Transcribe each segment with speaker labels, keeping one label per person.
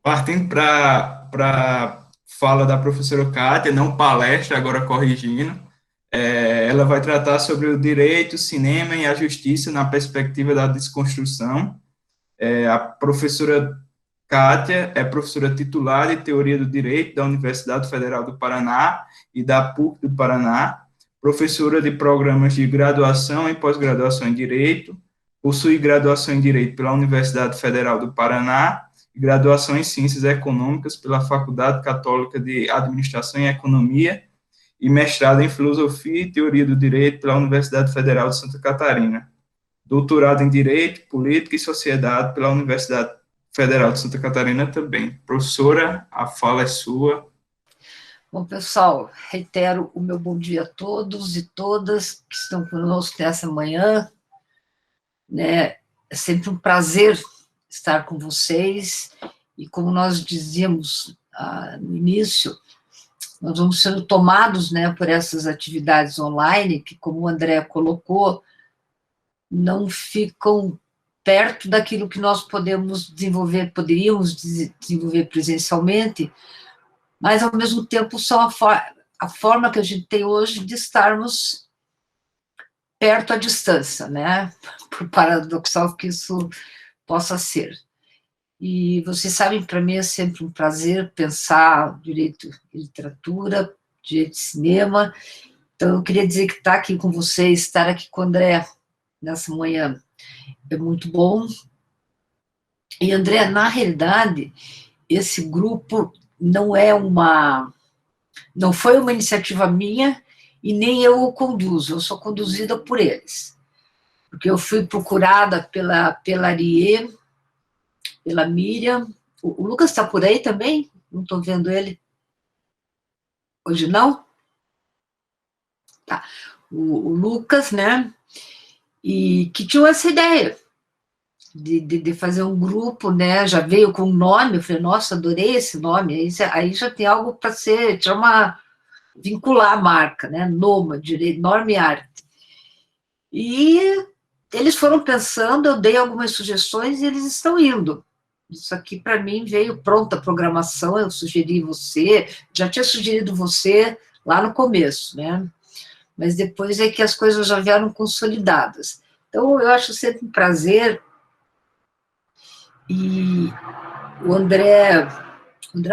Speaker 1: Partindo para fala da professora Kátia, não palestra, agora corrigindo, ela vai tratar sobre o direito, o cinema e a justiça na perspectiva da desconstrução. A professora Kátia é professora titular de Teoria do Direito da Universidade Federal do Paraná e da PUC do Paraná, professora de programas de graduação e pós-graduação em Direito, possui graduação em Direito pela Universidade Federal do Paraná e graduação em Ciências Econômicas pela Faculdade Católica de Administração e Economia e mestrado em Filosofia e Teoria do Direito pela Universidade Federal de Santa Catarina, doutorado em Direito, Política e Sociedade pela Universidade Federal de Santa Catarina também. Professora, a fala é sua.
Speaker 2: Bom, pessoal, reitero o meu bom dia a todos e todas que estão conosco nessa manhã. É sempre um prazer estar com vocês, e como nós dizíamos no início, nós vamos sendo tomados, por essas atividades online, que, como o André colocou, não ficam perto daquilo que nós poderíamos desenvolver presencialmente, mas, ao mesmo tempo, são a forma que a gente tem hoje de estarmos perto à distância, por paradoxal que isso possa ser. E vocês sabem, para mim é sempre um prazer pensar direito e literatura, direito e cinema. Então, eu queria dizer que estar aqui com vocês, estar aqui com o André nessa manhã é muito bom. E, André, na realidade, esse grupo não foi uma iniciativa minha e nem eu o conduzo, eu sou conduzida por eles. Porque eu fui procurada pela Ariê, pela Miriam. O Lucas está por aí também? Não estou vendo ele. Hoje não? Tá. O Lucas, e que tinha essa ideia de fazer um grupo, já veio com um nome, eu falei, nossa, adorei esse nome, aí já tem algo para ser, vincular a marca, Nômade, Norme Arte. E eles foram pensando, eu dei algumas sugestões e eles estão indo. Isso aqui, para mim, veio pronta a programação, eu sugeri você, já tinha sugerido você lá no começo, Mas depois é que as coisas já vieram consolidadas. Então, eu acho sempre um prazer. E o André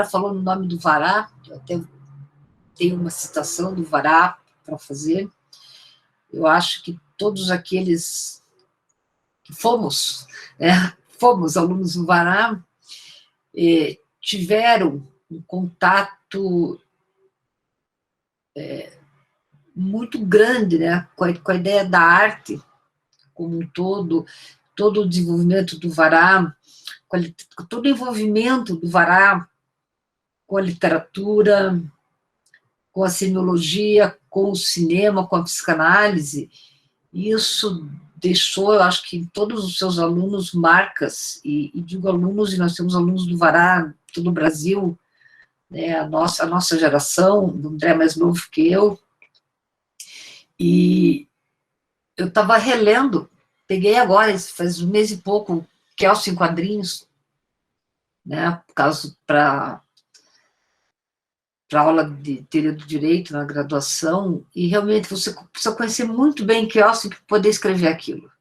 Speaker 2: falou no nome do Vará, eu até tenho uma citação do Vará para fazer. Eu acho que todos aqueles que fomos alunos do Vará, tiveram um contato muito grande com a ideia da arte como um todo o desenvolvimento do Vará, todo o envolvimento do Vará com a literatura, com a semiologia, com o cinema, com a psicanálise. Isso deixou, eu acho que em todos os seus alunos, marcas, e digo alunos, e nós temos alunos do Vará, todo o Brasil, a nossa geração, o André é mais novo que eu, e eu estava relendo, peguei agora, faz um mês e pouco, Kelsey em quadrinhos, por causa para aula de teoria do direito na graduação, e realmente você precisa conhecer muito bem Kelsey para poder escrever aquilo.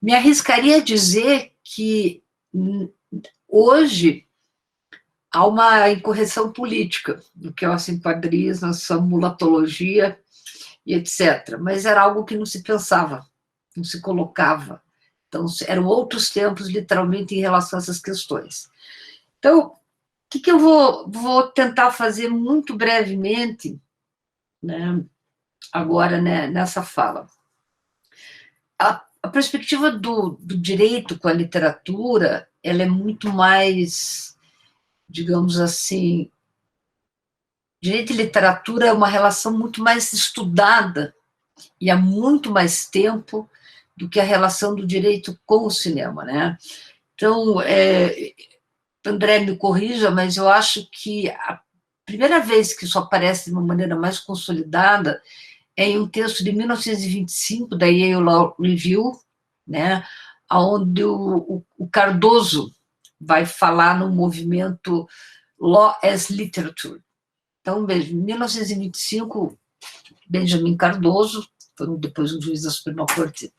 Speaker 2: Me arriscaria a dizer que hoje há uma incorreção política do Kelsey em quadrinhos, na sua mulatologia e etc., mas era algo que não se pensava, não se colocava. Então, eram outros tempos, literalmente, em relação a essas questões. Então, o que eu vou tentar fazer muito brevemente, agora, nessa fala? A perspectiva do direito com a literatura, ela é muito mais, digamos assim, direito e literatura é uma relação muito mais estudada e há muito mais tempo do que a relação do direito com o cinema, Então, André me corrija, mas eu acho que a primeira vez que isso aparece de uma maneira mais consolidada é em um texto de 1925, da Yale Law Review, onde o Cardoso vai falar no movimento Law as Literature. Então, veja, em 1925, Benjamin Cardoso, depois um juiz da Suprema Corte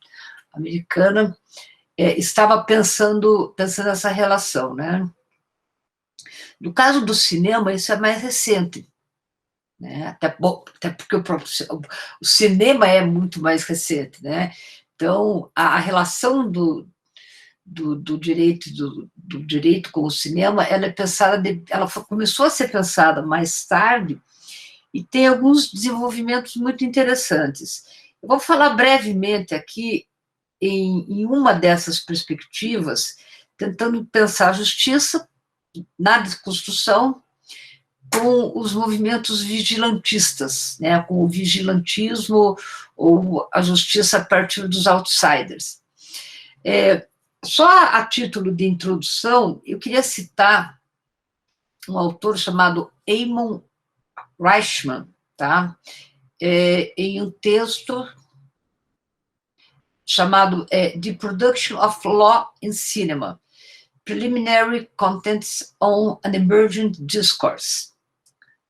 Speaker 2: americana, estava pensando essa relação, né? No caso do cinema, isso é mais recente, né? Até porque o cinema é muito mais recente, né? Então, a relação do direito com o cinema, ela é pensada, começou a ser pensada mais tarde e tem alguns desenvolvimentos muito interessantes. Eu vou falar brevemente aqui em uma dessas perspectivas, tentando pensar a justiça na desconstrução com os movimentos vigilantistas, né, com o vigilantismo ou a justiça a partir dos outsiders. Só a título de introdução, eu queria citar um autor chamado Eamon Reichman, tá? Em um texto chamado The Production of Law in Cinema, Preliminary Contents on an Emergent Discourse.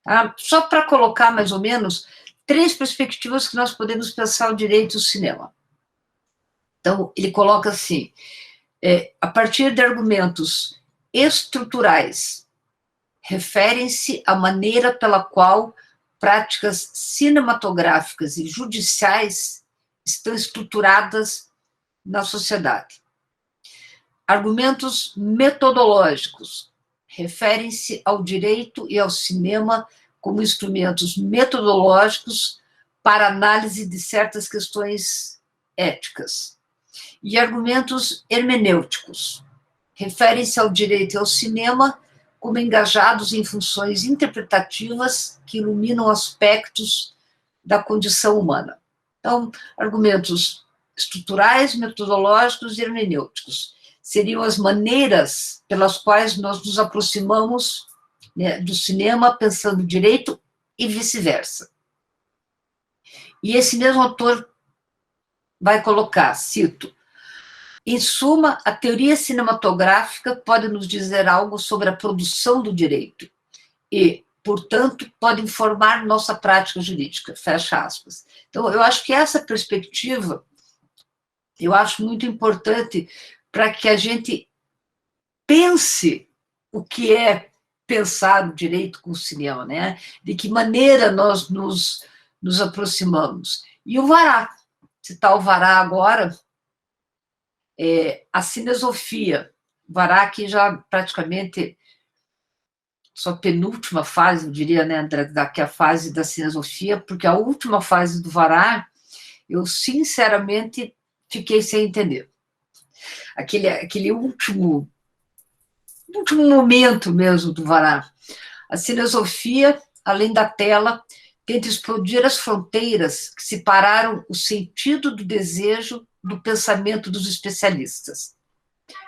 Speaker 2: Tá? Só para colocar, mais ou menos, 3 perspectivas que nós podemos pensar o direito do cinema. Então, ele coloca assim, a partir de argumentos estruturais, referem-se à maneira pela qual práticas cinematográficas e judiciais estão estruturadas na sociedade. Argumentos metodológicos referem-se ao direito e ao cinema como instrumentos metodológicos para análise de certas questões éticas. E argumentos hermenêuticos referem-se ao direito e ao cinema como engajados em funções interpretativas que iluminam aspectos da condição humana. Então, argumentos estruturais, metodológicos e hermenêuticos seriam as maneiras pelas quais nós nos aproximamos, né, do cinema pensando direito e vice-versa. E esse mesmo autor vai colocar, cito, em suma, a teoria cinematográfica pode nos dizer algo sobre a produção do direito e, portanto, pode informar nossa prática jurídica, fecha aspas. Então, eu acho que essa perspectiva, eu acho muito importante para que a gente pense o que é pensar o direito com o cinema, né? De que maneira nós nos aproximamos. E o Vará, citar o Vará agora, a cinesofia. O Vará aqui já praticamente sua penúltima fase, eu diria, né, que é a fase da cinesofia, porque a última fase do Vará, eu sinceramente fiquei sem entender. Aquele último momento mesmo do Vará. A cinesofia, além da tela, tenta explodir as fronteiras que separaram o sentido do desejo do pensamento dos especialistas.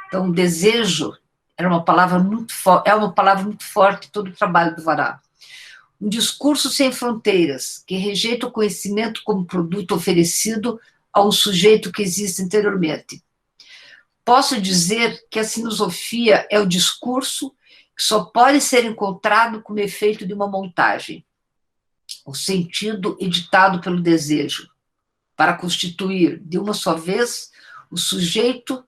Speaker 2: Então, desejo é uma palavra muito forte em todo o trabalho do Vará. Um discurso sem fronteiras, que rejeita o conhecimento como produto oferecido a um sujeito que existe interiormente. Posso dizer que a cinesofia é o discurso que só pode ser encontrado como efeito de uma montagem. O sentido editado pelo desejo, para constituir, de uma só vez, o sujeito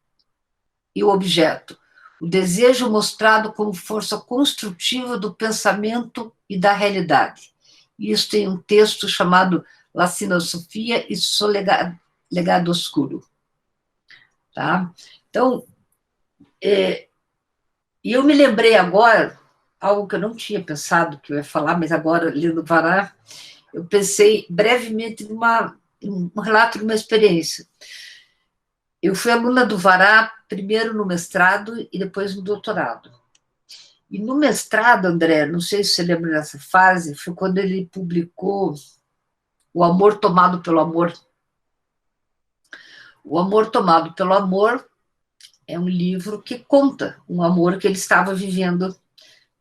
Speaker 2: e o objeto. O desejo mostrado como força construtiva do pensamento e da realidade. Isso tem um texto chamado La Cinesofia e Seu Legado Oscuro. Tá? Então, e eu me lembrei agora, algo que eu não tinha pensado que eu ia falar, mas agora, lendo Vará, eu pensei brevemente em um relato de uma experiência. Eu fui aluna do Vará, primeiro no mestrado e depois no doutorado. E no mestrado, André, não sei se você lembra dessa fase, foi quando ele publicou O Amor Tomado pelo Amor. O Amor Tomado pelo Amor é um livro que conta um amor que ele estava vivendo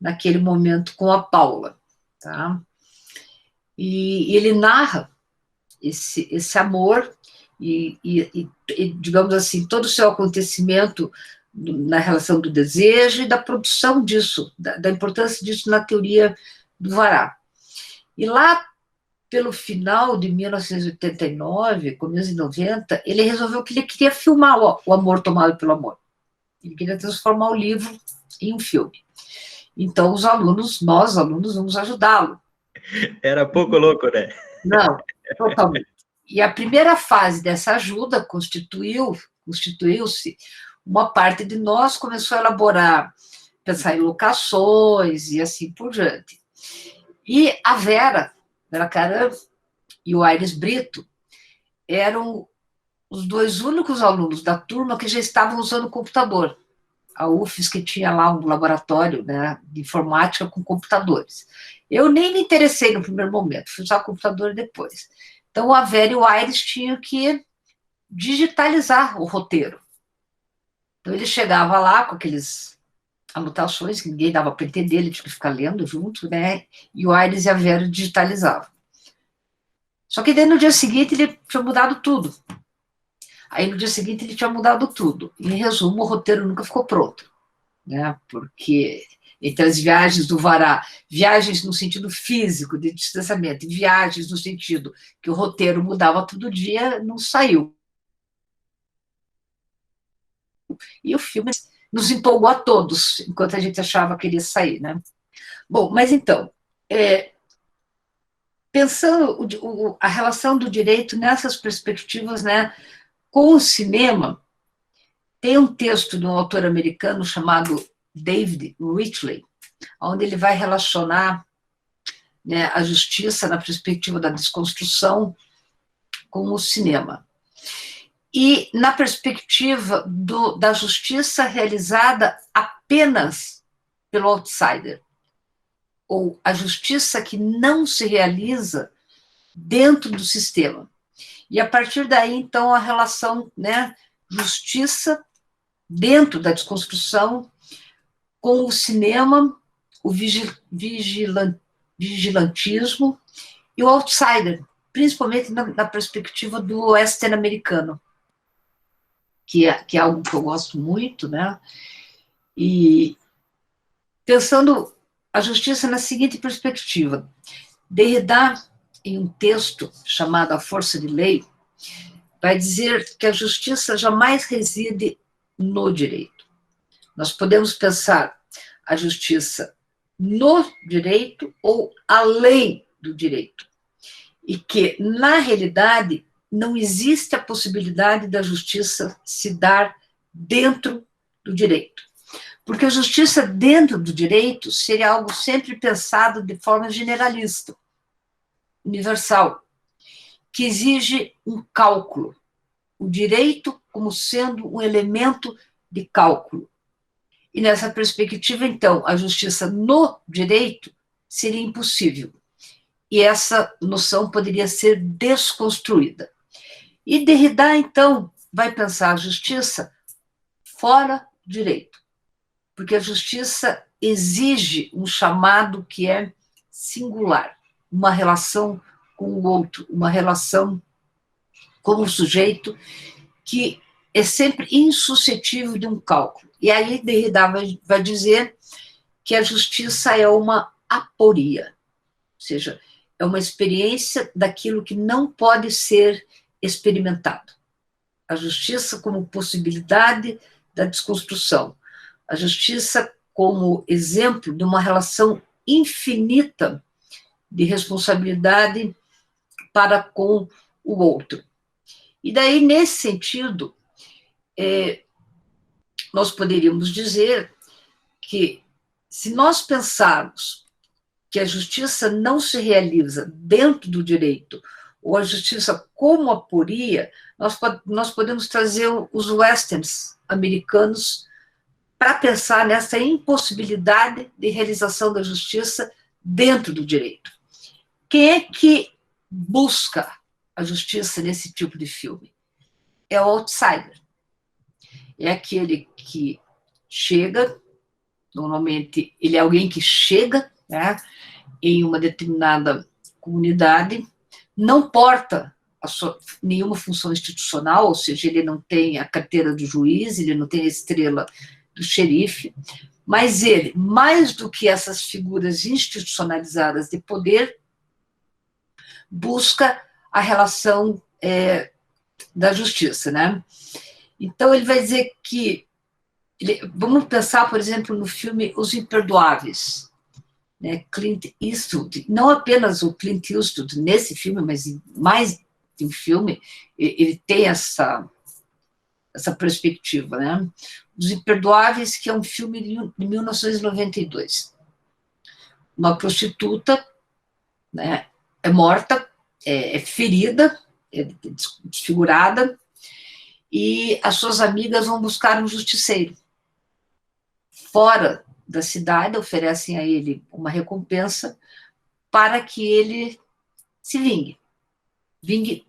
Speaker 2: naquele momento com a Paula. Tá? E ele narra esse amor e, digamos assim, todo o seu acontecimento na relação do desejo e da produção disso, da importância disso na teoria do Vará. E lá, pelo final de 1989, começo de 90, ele resolveu que ele queria filmar o Amor Tomado pelo Amor. Ele queria transformar o livro em um filme. Então, nós alunos, vamos ajudá-lo.
Speaker 3: Era pouco louco, né?
Speaker 2: Não, totalmente. E a primeira fase dessa ajuda constituiu-se, uma parte de nós começou a elaborar, pensar em locações e assim por diante. E a Vera Caram e o Aires Brito eram os dois únicos alunos da turma que já estavam usando o computador. A UFES, que tinha lá um laboratório, né, de informática com computadores. Eu nem me interessei no primeiro momento, fui usar o computador depois. Então, a Vera e o Aires tinham que digitalizar o roteiro. Então, ele chegava lá com aqueles anotações que ninguém dava para entender, ele tinha que ficar lendo junto, né? E o Aires e a Vera digitalizavam. Só que daí, no dia seguinte, ele tinha mudado tudo. Aí, no dia seguinte, ele tinha mudado tudo. Em resumo, o roteiro nunca ficou pronto, né? Porque entre as viagens do Vará, viagens no sentido físico, de distanciamento, e viagens no sentido que o roteiro mudava todo dia, não saiu. E o filme nos empolgou a todos, enquanto a gente achava que ele ia sair, né? Bom, mas então, pensando a relação do direito nessas perspectivas, né, com o cinema, tem um texto de um autor americano chamado David Ridley, onde ele vai relacionar, né, a justiça na perspectiva da desconstrução com o cinema. E na perspectiva da justiça realizada apenas pelo outsider, ou a justiça que não se realiza dentro do sistema. E a partir daí, então, a relação, né, justiça dentro da desconstrução com o cinema, o vigilantismo e o outsider, principalmente na perspectiva do western americano, que é algo que eu gosto muito, né? E pensando a justiça na seguinte perspectiva, Derrida, em um texto chamado A Força de Lei, vai dizer que a justiça jamais reside no direito. Nós podemos pensar a justiça no direito ou além do direito. E que, na realidade, não existe a possibilidade da justiça se dar dentro do direito. Porque a justiça dentro do direito seria algo sempre pensado de forma generalista, universal, que exige um cálculo. O direito como sendo um elemento de cálculo. E nessa perspectiva, então, a justiça no direito seria impossível. E essa noção poderia ser desconstruída. E Derrida, então, vai pensar a justiça fora do direito, porque a justiça exige um chamado que é singular, uma relação com o outro, uma relação com o sujeito que é sempre insuscetível de um cálculo. E aí Derrida vai dizer que a justiça é uma aporia, ou seja, é uma experiência daquilo que não pode ser experimentado. A justiça como possibilidade da desconstrução. A justiça como exemplo de uma relação infinita de responsabilidade para com o outro. E daí, nesse sentido, nós poderíamos dizer que, se nós pensarmos que a justiça não se realiza dentro do direito, ou a justiça como aporia, nós podemos trazer os westerns americanos para pensar nessa impossibilidade de realização da justiça dentro do direito. Quem é que busca a justiça nesse tipo de filme? É o outsider. É aquele que chega, normalmente ele é alguém que chega, né, em uma determinada comunidade, não porta nenhuma função institucional, ou seja, ele não tem a carteira do juiz, ele não tem a estrela do xerife, mas ele, mais do que essas figuras institucionalizadas de poder, busca a relação da justiça, né? Então, ele vai dizer que... vamos pensar, por exemplo, no filme Os Imperdoáveis, né? Clint Eastwood, não apenas o Clint Eastwood nesse filme, mas em mais de um filme, ele tem essa perspectiva, né? Os Imperdoáveis, que é um filme de 1992. Uma prostituta, né, é morta, é ferida, é desfigurada, e as suas amigas vão buscar um justiceiro. Fora da cidade, oferecem a ele uma recompensa para que ele se vingue.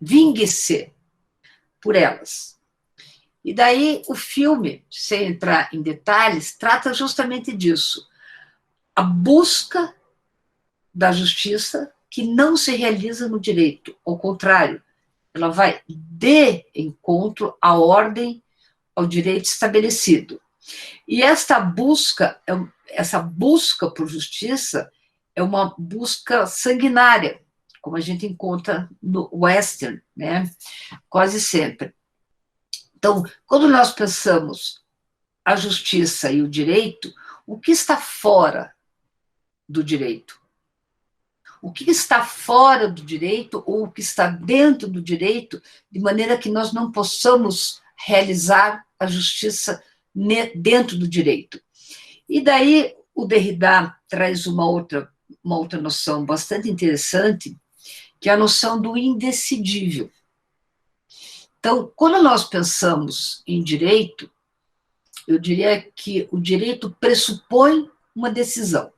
Speaker 2: Vingue-se por elas. E daí o filme, sem entrar em detalhes, trata justamente disso. A busca da justiça que não se realiza no direito. Ao contrário, ela vai de encontro à ordem, ao direito estabelecido. E essa busca por justiça é uma busca sanguinária, como a gente encontra no western, né? Quase sempre. Então, quando nós pensamos a justiça e o direito, o que está fora do direito? O que está fora do direito ou o que está dentro do direito, de maneira que nós não possamos realizar a justiça dentro do direito. E daí o Derrida traz uma outra noção bastante interessante, que é a noção do indecidível. Então, quando nós pensamos em direito, eu diria que o direito pressupõe uma decisão,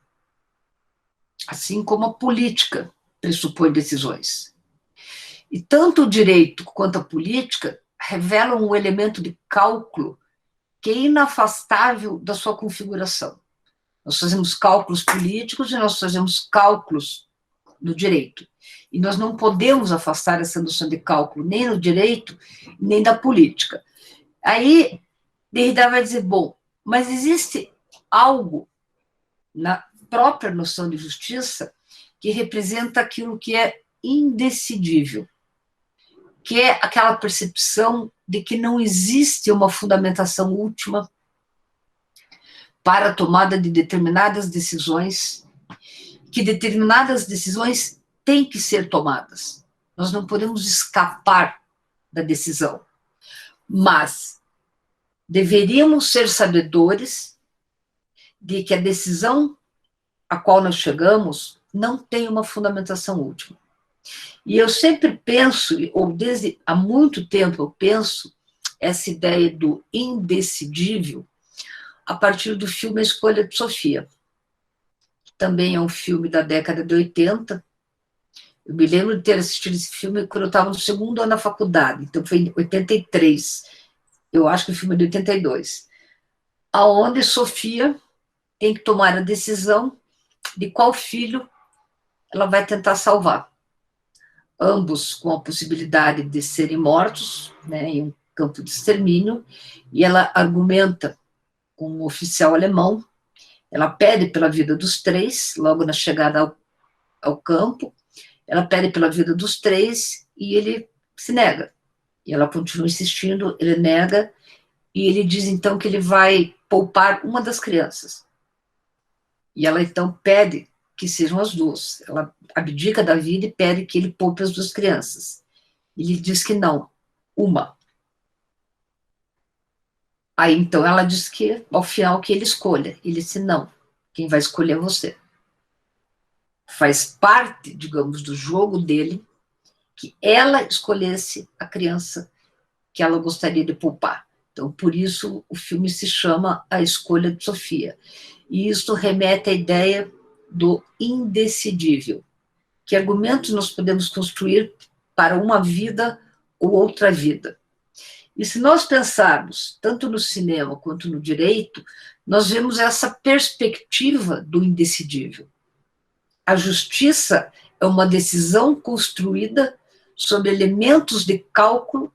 Speaker 2: assim como a política pressupõe decisões. E tanto o direito quanto a política revelam um elemento de cálculo que é inafastável da sua configuração. Nós fazemos cálculos políticos e nós fazemos cálculos no direito. E nós não podemos afastar essa noção de cálculo nem no direito, nem da política. Aí, Derrida vai dizer, bom, mas existe algo na própria noção de justiça que representa aquilo que é indecidível, que é aquela percepção de que não existe uma fundamentação última para a tomada de determinadas decisões, que determinadas decisões têm que ser tomadas. Nós não podemos escapar da decisão, mas deveríamos ser sabedores de que a decisão a qual nós chegamos não tem uma fundamentação última. E eu sempre penso, ou desde há muito tempo eu penso, essa ideia do indecidível a partir do filme A Escolha de Sofia. Também é um filme da década de 80. Eu me lembro de ter assistido esse filme quando eu estava no segundo ano da faculdade, então foi em 83. Eu acho que o filme é de 82. Aonde Sofia tem que tomar a decisão de qual filho ela vai tentar salvar. Ambos com a possibilidade de serem mortos, né, em um campo de extermínio, e ela argumenta com um oficial alemão, ela pede pela vida dos três, logo na chegada ao campo, ela pede pela vida dos três e ele se nega. E ela continua insistindo, ele nega, e ele diz então que ele vai poupar uma das crianças. E ela então pede que sejam as duas. Ela abdica da vida e pede que ele poupe as duas crianças. Ele diz que não, uma. Aí então ela diz que, ao final, que ele escolha. Ele disse, não, quem vai escolher é você. Faz parte, digamos, do jogo dele que ela escolhesse a criança que ela gostaria de poupar. Então, por isso, o filme se chama A Escolha de Sofia. E isso remete à ideia do indecidível. Que argumentos nós podemos construir para uma vida ou outra vida? E se nós pensarmos, tanto no cinema quanto no direito, nós vemos essa perspectiva do indecidível. A justiça é uma decisão construída sobre elementos de cálculo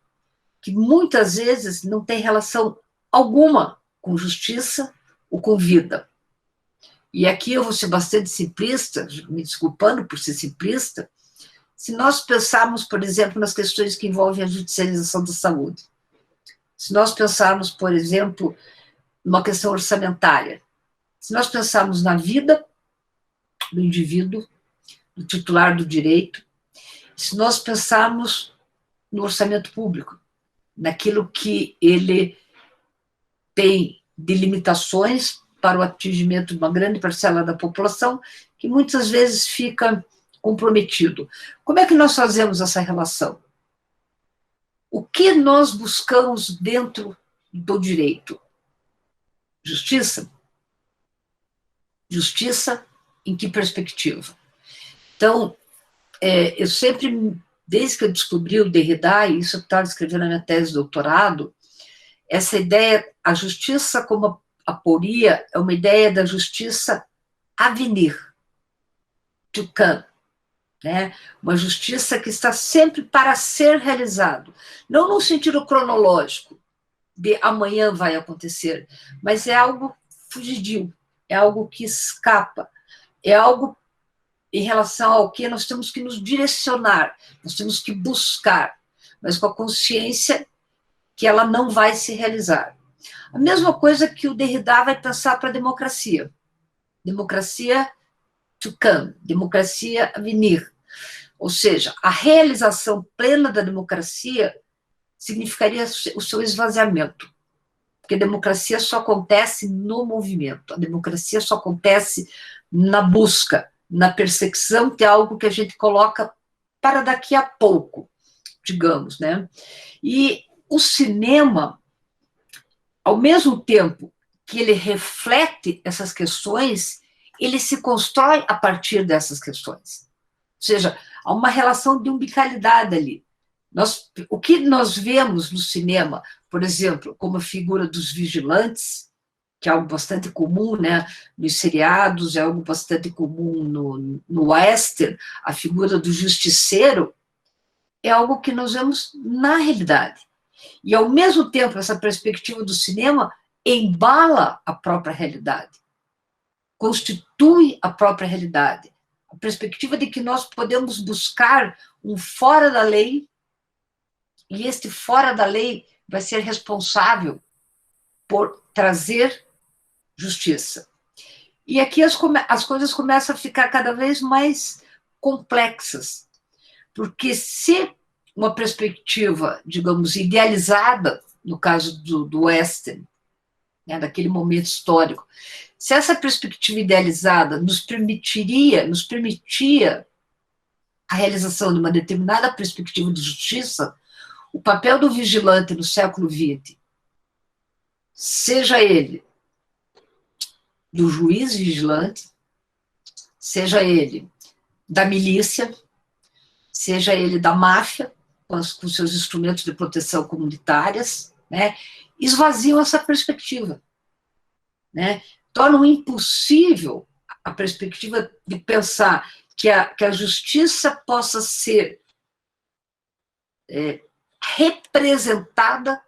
Speaker 2: que muitas vezes não têm relação alguma com justiça ou com vida. E aqui eu vou ser bastante simplista, me desculpando por ser simplista, se nós pensarmos, por exemplo, nas questões que envolvem a judicialização da saúde, se nós pensarmos, por exemplo, numa questão orçamentária, se nós pensarmos na vida do indivíduo, do titular do direito, se nós pensarmos no orçamento público, naquilo que ele tem de limitações para o atingimento de uma grande parcela da população, que muitas vezes fica comprometido. Como é que nós fazemos essa relação? O que nós buscamos dentro do direito? Justiça? Justiça em que perspectiva? Então, eu sempre, desde que eu descobri o Derrida, e isso eu estava escrevendo na minha tese de doutorado, essa ideia, a justiça como aporia, é uma ideia da justiça a venir, to come, né? Uma justiça que está sempre para ser realizado, não no sentido cronológico, de amanhã vai acontecer, mas é algo fugidio, é algo que escapa, é algo em relação ao que nós temos que nos direcionar, nós temos que buscar, mas com a consciência que ela não vai se realizar. A mesma coisa que o Derrida vai pensar para a democracia. Democracia to come, democracia a venir. Ou seja, a realização plena da democracia significaria o seu esvaziamento. Porque a democracia só acontece no movimento, a democracia só acontece na busca, na perseguição, que é algo que a gente coloca para daqui a pouco, digamos, né? E o cinema, ao mesmo tempo que ele reflete essas questões, ele se constrói a partir dessas questões. Ou seja, há uma relação de umbilicalidade ali. O que nós vemos no cinema, por exemplo, como a figura dos vigilantes, que é algo bastante comum, né, nos seriados, é algo bastante comum no western, a figura do justiceiro, é algo que nós vemos na realidade. E, ao mesmo tempo, essa perspectiva do cinema embala a própria realidade, constitui a própria realidade, a perspectiva de que nós podemos buscar um fora da lei, e este fora da lei vai ser responsável por trazer justiça. E aqui as coisas começam a ficar cada vez mais complexas, porque se uma perspectiva, digamos, idealizada, no caso do western, né, daquele momento histórico, se essa perspectiva idealizada nos permitia a realização de uma determinada perspectiva de justiça, o papel do vigilante no século XX, seja ele do juiz vigilante, seja ele da milícia, seja ele da máfia, com seus instrumentos de proteção comunitárias, né, esvaziam essa perspectiva, né, tornam impossível a perspectiva de pensar que a justiça possa ser representada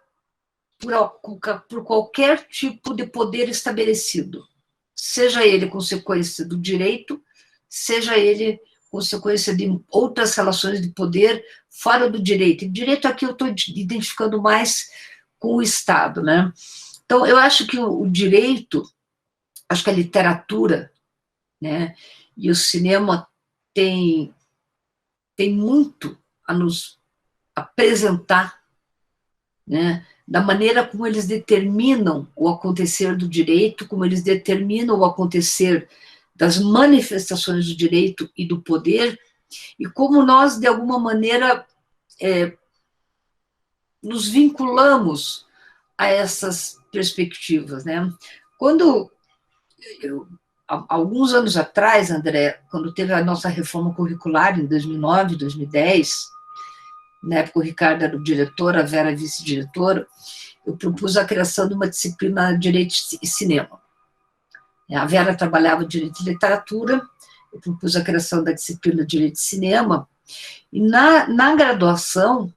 Speaker 2: por qualquer tipo de poder estabelecido, seja ele consequência do direito, seja ele consequência de outras relações de poder fora do direito. E direito aqui eu estou identificando mais com o Estado, né? Então, eu acho que o direito, acho que a literatura, né, e o cinema tem muito a nos apresentar, né, da maneira como eles determinam o acontecer do direito, como eles determinam o acontecer das manifestações do direito e do poder, e como nós, de alguma maneira, nos vinculamos a essas perspectivas, né? Quando alguns anos atrás, André, quando teve a nossa reforma curricular, em 2009, 2010, na época o Ricardo era o diretor, a Vera a vice-diretora, eu propus a criação de uma disciplina de Direito e Cinema. A Vera trabalhava Direito e Literatura, eu propus a criação da disciplina de Direito e Cinema, E na graduação,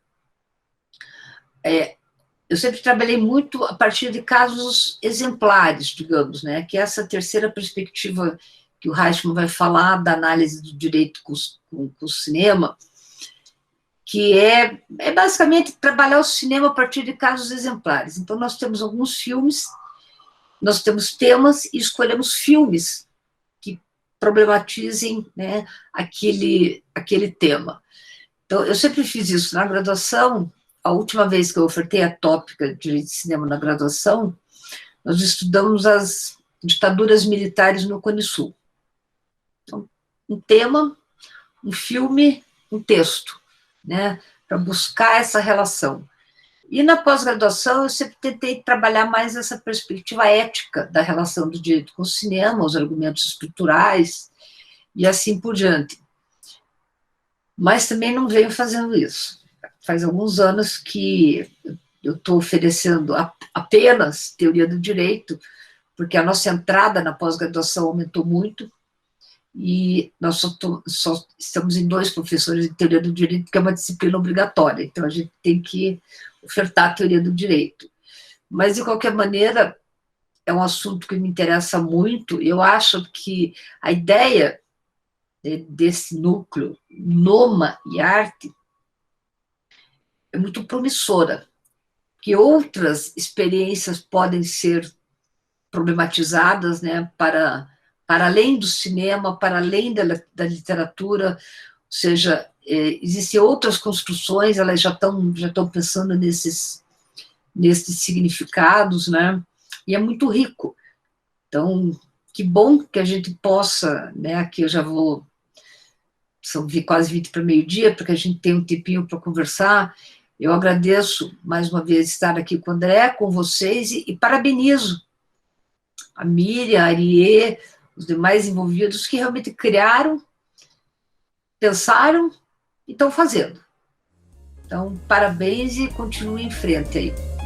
Speaker 2: eu sempre trabalhei muito a partir de casos exemplares, digamos, né? Que é essa terceira perspectiva que o Reichmann vai falar da análise do direito com o cinema, que é basicamente trabalhar o cinema a partir de casos exemplares. Então, nós temos alguns filmes, nós temos temas e escolhemos filmes que problematizem, né, aquele tema. Então, eu sempre fiz isso na graduação. A última vez que eu ofertei a tópica de Direito de Cinema na graduação, nós estudamos as ditaduras militares no Cone Sul. Então, um tema, um filme, um texto, né, para buscar essa relação. E na pós-graduação eu sempre tentei trabalhar mais essa perspectiva ética da relação do direito com o cinema, os argumentos estruturais e assim por diante. Mas também não venho fazendo isso. Faz alguns anos que eu estou oferecendo apenas teoria do direito, porque a nossa entrada na pós-graduação aumentou muito, e nós só estamos em 2 professores de teoria do direito, que é uma disciplina obrigatória, então a gente tem que ofertar a teoria do direito. Mas, de qualquer maneira, é um assunto que me interessa muito. Eu acho que a ideia desse núcleo, Noma e Arte, é muito promissora, que outras experiências podem ser problematizadas, né, para além do cinema, para além da literatura, ou seja, existem outras construções, elas já estão pensando nesses significados, né, e é muito rico. Então, que bom que a gente possa, né, aqui eu já vou, são quase 20 para meio-dia, porque a gente tem um tempinho para conversar. Eu agradeço, mais uma vez, estar aqui com o André, com vocês, e parabenizo a Miriam, a Ariê, os demais envolvidos, que realmente criaram, pensaram e estão fazendo. Então, parabéns e continuem em frente aí.